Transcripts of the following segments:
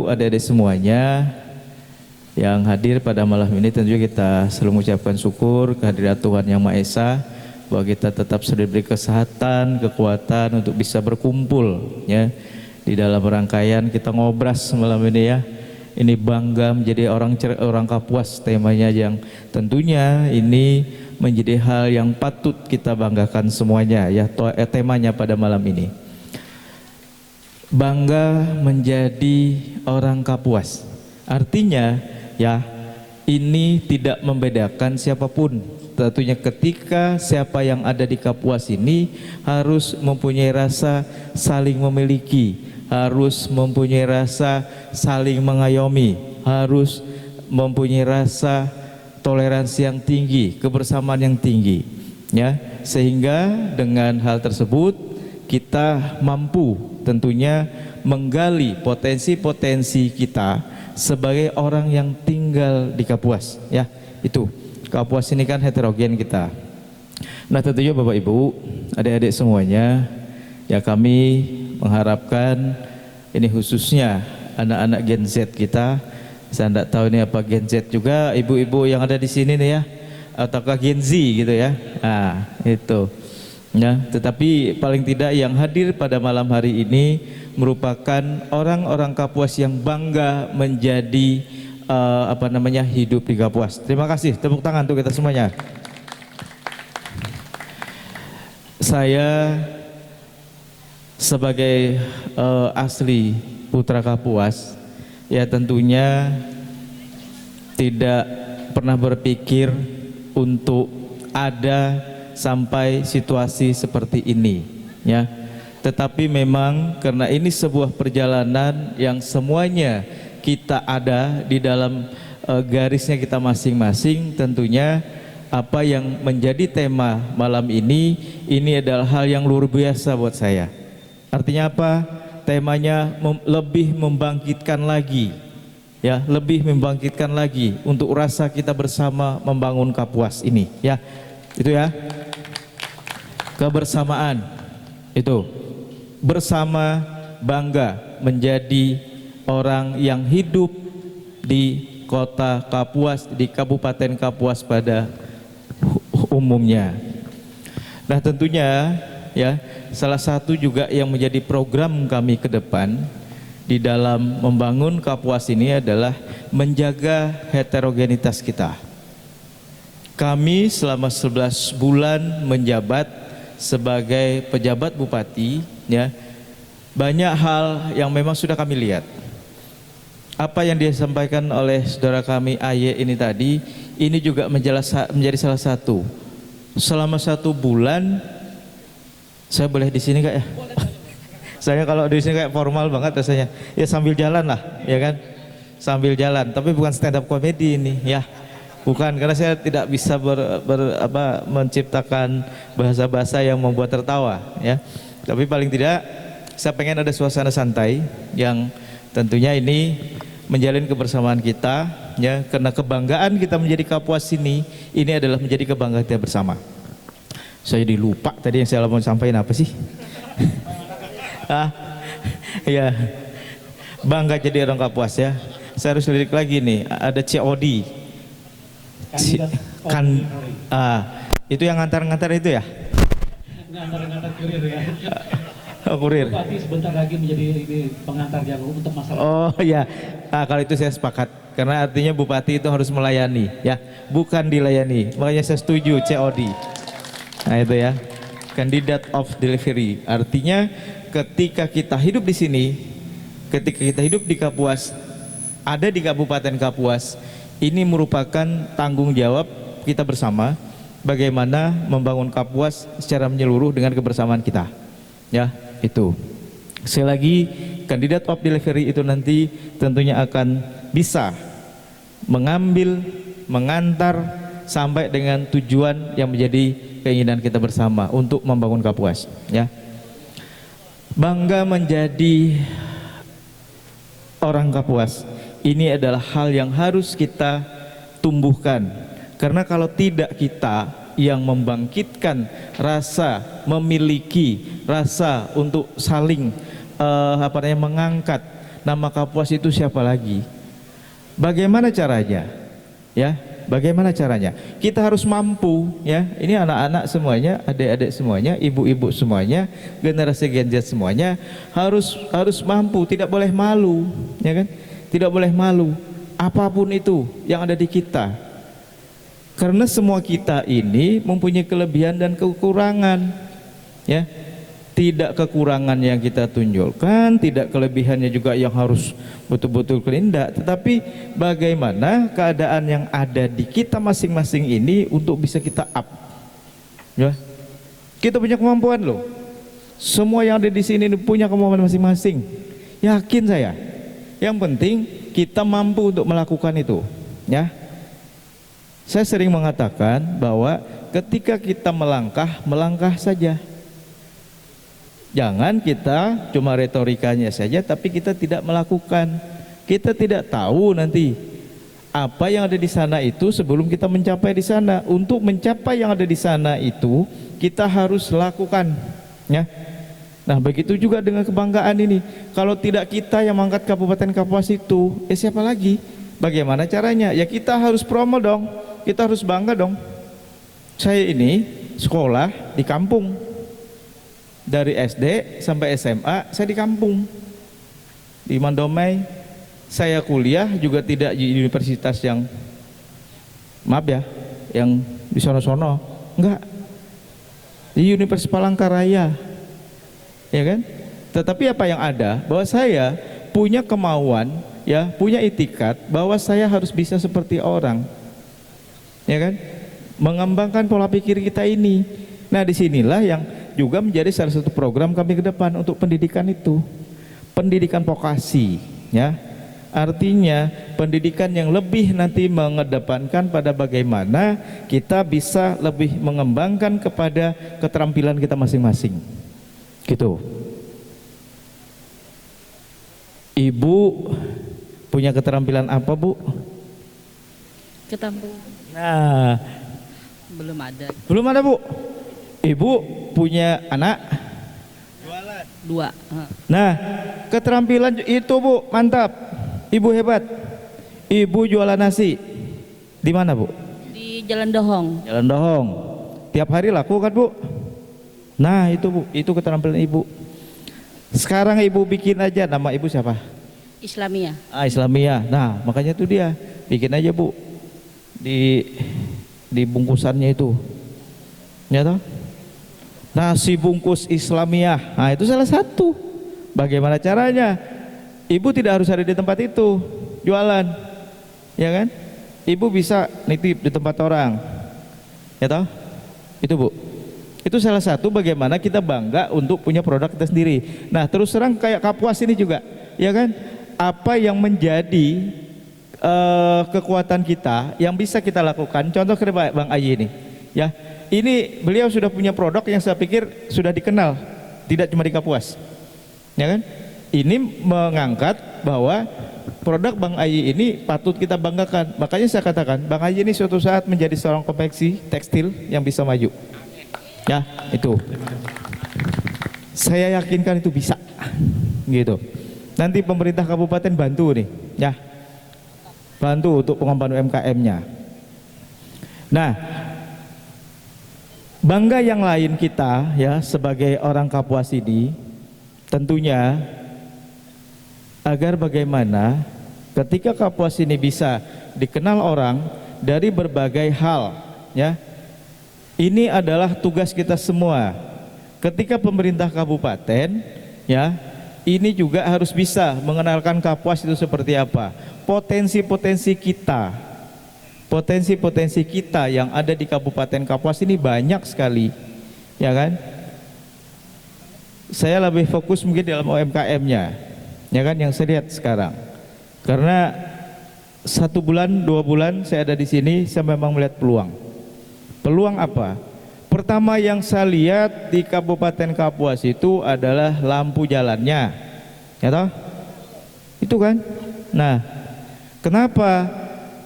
adik-adik semuanya yang hadir pada malam ini, tentunya kita selalu mengucapkan syukur kehadirat Tuhan Yang Maha Esa bahwa kita tetap sudah diberi kesehatan, kekuatan untuk bisa berkumpul ya di dalam rangkaian kita ngobras malam ini ya. Ini bangga menjadi orang Kapuas temanya, yang tentunya ini menjadi hal yang patut kita banggakan semuanya ya. Temanya pada malam ini bangga menjadi orang Kapuas, artinya ya ini tidak membedakan siapapun. Tentunya ketika siapa yang ada di Kapuas ini harus mempunyai rasa saling memiliki, harus mempunyai rasa saling mengayomi, harus mempunyai rasa toleransi yang tinggi, kebersamaan yang tinggi ya. Sehingga dengan hal tersebut kita mampu tentunya menggali potensi-potensi kita sebagai orang yang tinggal di Kapuas ya. Itu Kapuas ini kan heterogen kita. Nah tentunya Bapak Ibu, adik-adik semuanya ya, kami mengharapkan ini khususnya anak-anak Gen Z kita. Saya tidak tahu ini apa Gen Z juga ibu-ibu yang ada di sini nih ya, ataukah Gen Z gitu ya. Nah itu ya, tetapi paling tidak yang hadir pada malam hari ini merupakan orang-orang Kapuas yang bangga menjadi hidup di Kapuas. Terima kasih, tepuk tangan untuk kita semuanya. Saya sebagai asli putra Kapuas ya, tentunya tidak pernah berpikir untuk ada sampai situasi seperti ini ya. Tetapi memang karena ini sebuah perjalanan yang semuanya kita ada di dalam garisnya kita masing-masing, tentunya apa yang menjadi tema malam ini adalah hal yang luar biasa buat saya. Artinya apa? Temanya lebih membangkitkan lagi ya, lebih membangkitkan lagi untuk rasa kita bersama membangun Kapuas ini ya. Itu ya, kebersamaan itu, bersama bangga menjadi orang yang hidup di kota Kapuas, di Kabupaten Kapuas pada umumnya. Nah tentunya ya, salah satu juga yang menjadi program kami ke depan di dalam membangun Kapuas ini adalah menjaga heterogenitas kita. Kami selama 11 bulan menjabat sebagai pejabat bupati ya, banyak hal yang memang sudah kami lihat. Apa yang disampaikan oleh saudara kami Aye ini tadi, ini juga menjadi salah satu. Selama 1 bulan, saya boleh di sini kak ya? Saya kalau di sini kayak formal banget rasanya. Ya sambil jalan lah, ya kan? Sambil jalan. Tapi bukan stand up comedy ini, ya. Bukan, karena saya tidak bisa menciptakan bahasa-bahasa yang membuat tertawa, ya. Tapi paling tidak, saya pengen ada suasana santai yang tentunya ini menjalin kebersamaan kita, ya. Karena kebanggaan kita menjadi Kapuas ini adalah menjadi kebanggaan kita bersama. Saya dilupa tadi yang saya mau sampaikan apa sih? Ya, bangga jadi orang Kapuas ya. Saya harus lirik lagi nih, ada COD. Itu yang ngantar-ngantar itu ya? Ngantar kurir ya. Kurir. Bupati sebentar lagi menjadi pengantar jalur untuk masalah. Oh ya, kalau itu saya sepakat. Karena artinya bupati itu harus melayani, ya, bukan dilayani. Makanya saya setuju COD. Nah itu ya, candidate of delivery. Artinya ketika kita hidup di sini, ketika kita hidup di Kapuas, ada di Kabupaten Kapuas, ini merupakan tanggung jawab kita bersama bagaimana membangun Kapuas secara menyeluruh dengan kebersamaan kita. Ya, itu. Sekali lagi, candidate of delivery itu nanti tentunya akan bisa mengambil, mengantar sampai dengan tujuan yang menjadi keinginan kita bersama untuk membangun Kapuas, ya. Bangga menjadi orang Kapuas ini adalah hal yang harus kita tumbuhkan, karena kalau tidak kita yang membangkitkan rasa memiliki, rasa untuk saling mengangkat nama Kapuas itu siapa lagi? Bagaimana caranya? Ya, bagaimana caranya? Kita harus mampu, ya. Ini anak-anak semuanya, adik-adik semuanya, ibu-ibu semuanya, generasi Gen Z semuanya harus mampu, tidak boleh malu, ya kan? Tidak boleh malu apapun itu yang ada di kita. Karena semua kita ini mempunyai kelebihan dan kekurangan, ya. Tidak kekurangan yang kita tunjukkan, tidak kelebihannya juga yang harus betul-betul kelindak, tetapi bagaimana keadaan yang ada di kita masing-masing ini untuk bisa kita up, ya. Kita punya kemampuan loh. Semua yang ada di sini punya kemampuan masing-masing. Yakin saya. Yang penting kita mampu untuk melakukan itu, ya. Saya sering mengatakan bahwa ketika kita melangkah saja. Jangan kita cuma retorikanya saja tapi kita tidak melakukan. Kita tidak tahu nanti apa yang ada di sana itu sebelum kita mencapai di sana. Untuk mencapai yang ada di sana itu kita harus lakukan, ya. Nah, begitu juga dengan kebanggaan ini. Kalau tidak kita yang mengangkat Kabupaten Kapuas itu, siapa lagi? Bagaimana caranya? Ya kita harus promo dong. Kita harus bangga dong. Saya ini sekolah di kampung. Dari SD sampai SMA saya di kampung di Mandomai. Saya kuliah juga tidak di universitas yang, maaf ya, yang di sono-sono, enggak, di Universitas Palangkaraya, ya kan. Tetapi apa yang ada, bahwa saya punya kemauan, ya, punya itikat bahwa saya harus bisa seperti orang, ya kan, mengembangkan pola pikir kita ini. Nah, disinilah yang juga menjadi salah satu program kami ke depan untuk pendidikan itu, pendidikan vokasi, ya. Artinya pendidikan yang lebih nanti mengedepankan pada bagaimana kita bisa lebih mengembangkan kepada keterampilan kita masing-masing, gitu. Ibu punya keterampilan apa, Bu? Ketampung. Nah, belum ada, Bu. Ibu punya anak? Dua. Nah, keterampilan itu, Bu, mantap. Ibu hebat. Ibu jualan nasi. Di mana, Bu? Di Jalan Dohong. Jalan Dohong. Tiap hari laku kan, Bu? Nah, itu, Bu, itu keterampilan Ibu. Sekarang Ibu bikin aja, nama Ibu siapa? Islamia. Islamia. Nah, makanya itu dia. Bikin aja, Bu. Di bungkusannya itu. Ya toh? Nasi bungkus Islamiyah, nah itu salah satu. Bagaimana caranya? Ibu tidak harus ada di tempat itu jualan, ya kan? Ibu bisa nitip di tempat orang, ya toh? Itu, Bu. Itu salah satu bagaimana kita bangga untuk punya produk kita sendiri. Nah, terus terang kayak Kapuas ini juga, ya kan? Apa yang menjadi kekuatan kita yang bisa kita lakukan? Contoh ke Bang Ayi ini, ya. Ini beliau sudah punya produk yang saya pikir sudah dikenal, tidak cuma di Kapuas, ya kan? Ini mengangkat bahwa produk Bang Ayi ini patut kita banggakan. Makanya saya katakan Bang Ayi ini suatu saat menjadi seorang konveksi tekstil yang bisa maju. Ya, itu. Saya yakinkan itu bisa, gitu. Nanti pemerintah kabupaten bantu nih, ya, bantu untuk pengembangan UMKM-nya. Nah, bangga yang lain kita, ya, sebagai orang Kapuas ini tentunya agar bagaimana ketika Kapuas ini bisa dikenal orang dari berbagai hal, ya. Ini adalah tugas kita semua. Ketika pemerintah kabupaten, ya, ini juga harus bisa mengenalkan Kapuas itu seperti apa. Potensi-potensi kita yang ada di Kabupaten Kapuas ini banyak sekali, ya kan? Saya lebih fokus mungkin dalam UMKM-nya, ya kan, yang saya lihat sekarang. Karena 1 bulan, 2 bulan saya ada di sini, saya memang melihat peluang. Peluang apa? Pertama yang saya lihat di Kabupaten Kapuas itu adalah lampu jalannya, ya toh? Itu kan? Nah, kenapa?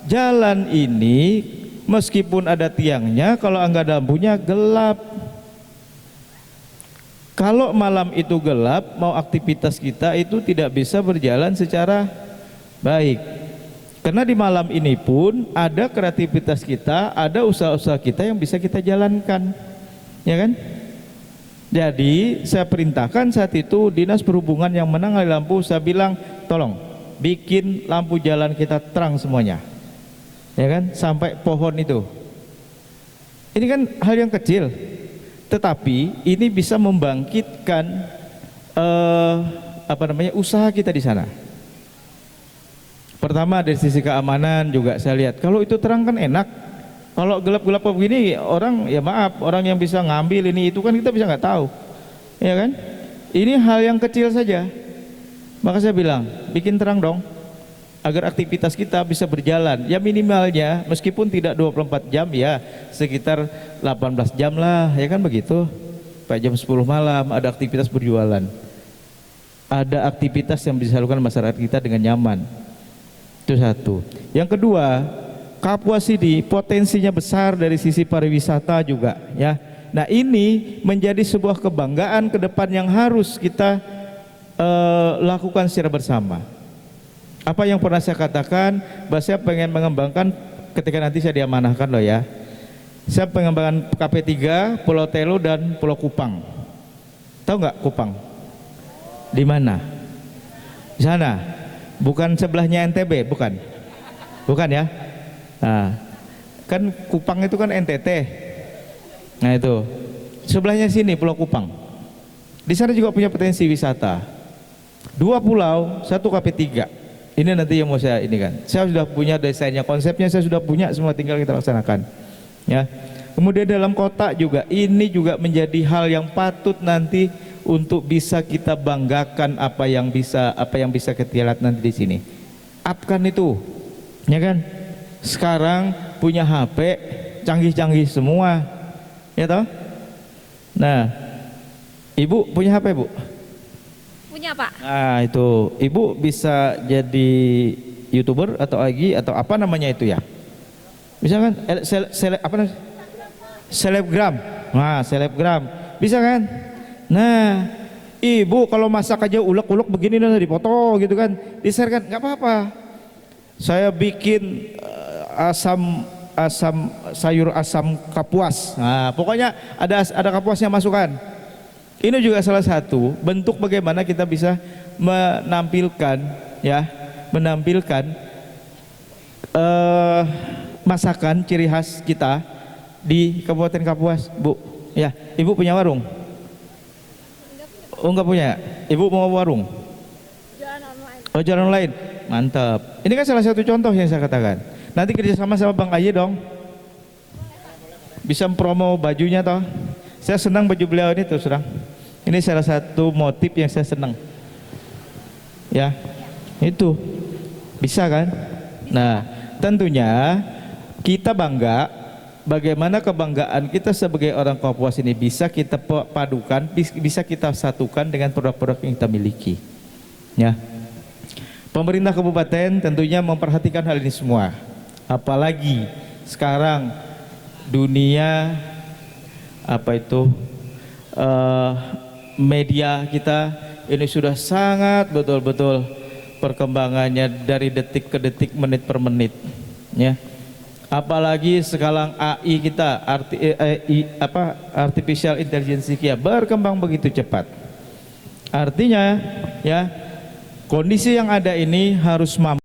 Jalan ini meskipun ada tiangnya, kalau enggak ada lampunya gelap. Kalau malam itu gelap, mau aktivitas kita itu tidak bisa berjalan secara baik. Karena di malam ini pun ada kreativitas kita, ada usaha-usaha kita yang bisa kita jalankan, ya kan? Jadi saya perintahkan saat itu Dinas Perhubungan yang menangani lampu, saya bilang tolong bikin lampu jalan kita terang semuanya, ya kan? Sampai pohon itu. Ini kan hal yang kecil, tetapi ini bisa membangkitkan usaha kita di sana. Pertama dari sisi keamanan juga saya lihat, kalau itu terang kan enak. Kalau gelap-gelap begini orang, ya maaf, orang yang bisa ngambil ini itu kan kita bisa nggak tahu, ya kan? Ini hal yang kecil saja. Maka saya bilang bikin terang dong, agar aktivitas kita bisa berjalan. Ya minimalnya meskipun tidak 24 jam ya sekitar 18 jam lah, ya kan begitu. Pak jam 10 malam ada aktivitas berjualan. Ada aktivitas yang bisa dilakukan masyarakat kita dengan nyaman. Itu satu. Yang kedua, Kapuas ini potensinya besar dari sisi pariwisata juga, ya. Nah, ini menjadi sebuah kebanggaan ke depan yang harus kita lakukan secara bersama. Apa yang pernah saya katakan, bahwa saya pengen mengembangkan ketika nanti saya diamanahkan loh ya. Saya pengembangan KP3, Pulau Telo dan Pulau Kupang. Tahu nggak Kupang? Di mana? Di sana. Bukan sebelahnya NTB, bukan. Bukan ya? Nah, kan Kupang itu kan NTT. Nah itu. Sebelahnya sini Pulau Kupang. Di sana juga punya potensi wisata. 2 pulau, 1 KP3. Ini nanti yang mau saya ini kan. Saya sudah punya desainnya, konsepnya saya sudah punya, semua tinggal kita laksanakan. Ya. Kemudian dalam kota juga ini juga menjadi hal yang patut nanti untuk bisa kita banggakan apa yang bisa kita lihat nanti di sini. Upkan itu, ya kan? Sekarang punya HP canggih-canggih semua, ya toh? Nah, Ibu punya HP, Bu? Punya, Pak. Nah, itu Ibu bisa jadi YouTuber atau lagi atau apa namanya itu ya? Bisa kan? Selebgram. Nah, selebgram. Bisa kan? Nah, Ibu kalau masak aja ulek-ulek begini nih dipoto gitu kan, di-share kan, nggak apa-apa. Saya bikin sayur asam kapuas. Nah, pokoknya ada kapuasnya masukkan. Ini juga salah satu bentuk bagaimana kita bisa menampilkan masakan ciri khas kita di Kabupaten Kapuas, Bu. Ya, Ibu punya warung? Oh, enggak punya. Ibu mau warung? Jualan online. Oh, jalan lain. Mantap. Ini kan salah satu contoh yang saya katakan. Nanti kerjasama sama Bang Aye dong. Bisa promo bajunya toh. Saya senang baju beliau ini terus terang. Ini salah satu motif yang saya senang. Ya, itu bisa kan? Nah, tentunya kita bangga. Bagaimana kebanggaan kita sebagai orang Kapuas ini bisa kita padukan, bisa kita satukan dengan produk-produk yang kita miliki. Ya, pemerintah kabupaten tentunya memperhatikan hal ini semua. Apalagi sekarang dunia media kita ini sudah sangat betul-betul perkembangannya dari detik ke detik, menit per menit, ya. Apalagi sekarang AI kita, artificial intelligence kita berkembang begitu cepat. Artinya, ya, kondisi yang ada ini harus mampu